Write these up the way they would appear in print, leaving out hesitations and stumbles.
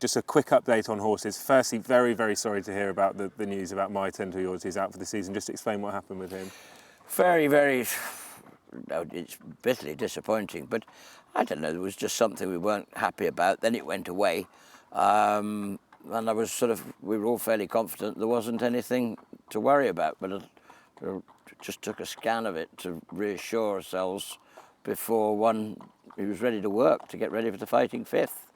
Just a quick update on horses. Firstly, very, very sorry to hear about the news about My Ten to Yours. He's out for the season. Just explain what happened with him. Very, very, it's bitterly disappointing, but I don't know, it was just something we weren't happy about. Then it went away. And I was we were all fairly confident there wasn't anything to worry about, but it just took a scan of it to reassure ourselves before he was ready to work, to get ready for the Fighting Fifth.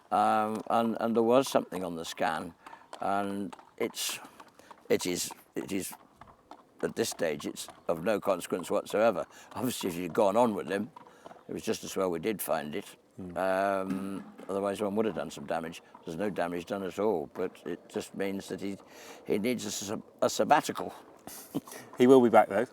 And there was something on the scan, and it is at this stage it's of no consequence whatsoever. Obviously, if you'd gone on with him, it was just as well we did find it. Otherwise, one would have done some damage. There's no damage done at all, but it just means that he needs a sabbatical. He will be back though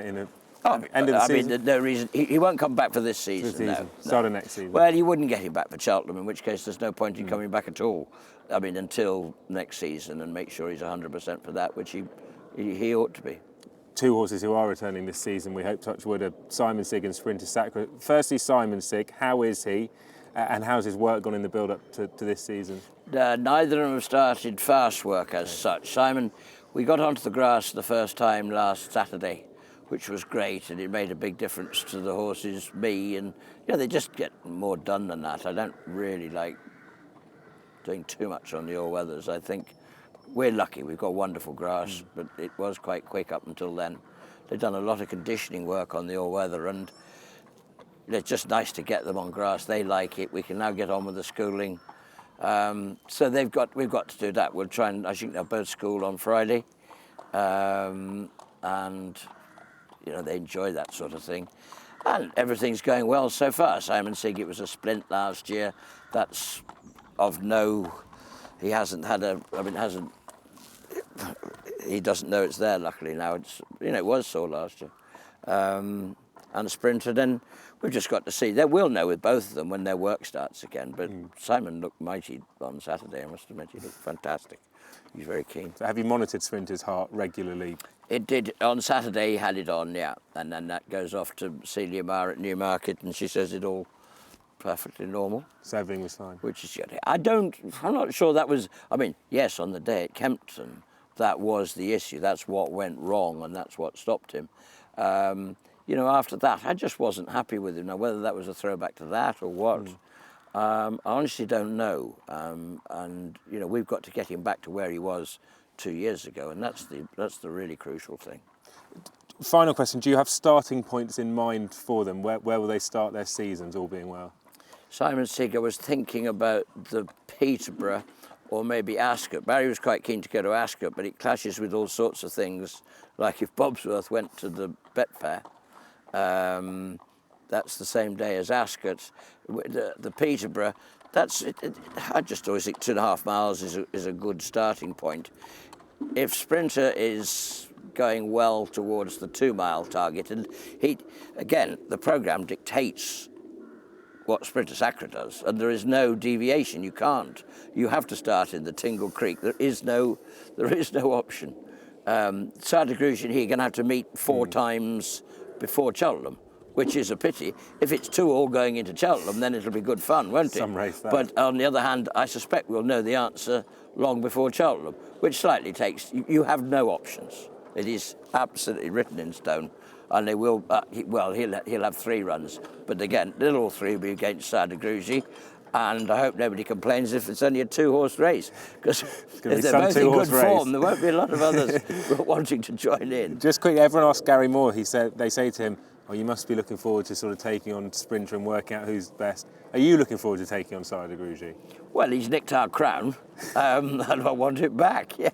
in a. End of the season. There's no reason. He won't come back for this season. No. Start of next season. Well, you wouldn't get him back for Cheltenham, in which case there's no point in coming back at all. I mean, until next season, and make sure he's 100% for that, which he ought to be. Two horses who are returning this season, we hope, touch wood, are Simon Sigg and Sprinter Sacre. Firstly, Simon Sigg, how is he? And how's his work gone in the build-up to this season? Neither of them have started fast work as such. Simon, we got onto the grass the first time last Saturday, which was great, and it made a big difference to the horses, me, and they just get more done than that. I don't really like doing too much on the all-weathers. I think we're lucky, we've got wonderful grass, but it was quite quick up until then. They've done a lot of conditioning work on the all-weather, and it's just nice to get them on grass. They like it. We can now get on with the schooling. So we've got to do that. We'll try and, I think they'll both school on Friday, and they enjoy that sort of thing. And everything's going well so far. Simon Sigg, it was a splint last year. That's of no, he doesn't know it's there, luckily now. It was sore last year. And a Sprinter, then we've just got to see. We'll know with both of them when their work starts again. But Simon looked mighty on Saturday, I must admit. He looked fantastic. He's very keen. So have you monitored Sprinter's heart regularly? It did. On Saturday, he had it on, yeah. And then that goes off to Celia Marr at Newmarket, and she says it all perfectly normal. So everything was fine? Which is good. I'm not sure that was, yes, on the day at Kempton, that was the issue. That's what went wrong, and that's what stopped him. After that, I just wasn't happy with him. Now, whether that was a throwback to that or what, I honestly don't know. We've got to get him back to where he was 2 years ago, and that's the really crucial thing. Final question, do you have starting points in mind for them? Where will they start their seasons, all being well? Simon Sigg, I was thinking about the Peterborough or maybe Ascot. Barry was quite keen to go to Ascot, but it clashes with all sorts of things, like if Bobsworth went to the Betfair, that's the same day as Ascot. The Peterborough, I just always think 2.5 miles is a good starting point. If Sprinter is going well towards the 2-mile target, and the programme dictates what Sprinter Sacre does, and there is no deviation. You can't. You have to start in the Tingle Creek. There is no option. Sardegrouge and he are going to have to meet 4 times before Cheltenham, which is a pity. If it's 2 all going into Cheltenham, then it'll be good fun, won't it? Some race that. But on the other hand, I suspect we'll know the answer long before Cheltenham, which slightly takes. You have no options. It is absolutely written in stone. And they will, he'll have 3 runs. But again, they'll all 3 be against Sardegrouge. And I hope nobody complains if it's only a 2-horse race. Because if they're both in good form, there won't be a lot of others wanting to join in. Just quickly, everyone asked Gary Moore, they say to him, you must be looking forward to sort of taking on Sprinter and working out who's best. Are you looking forward to taking on Sardegrouge? Well, he's nicked our crown, and I want it back, yeah.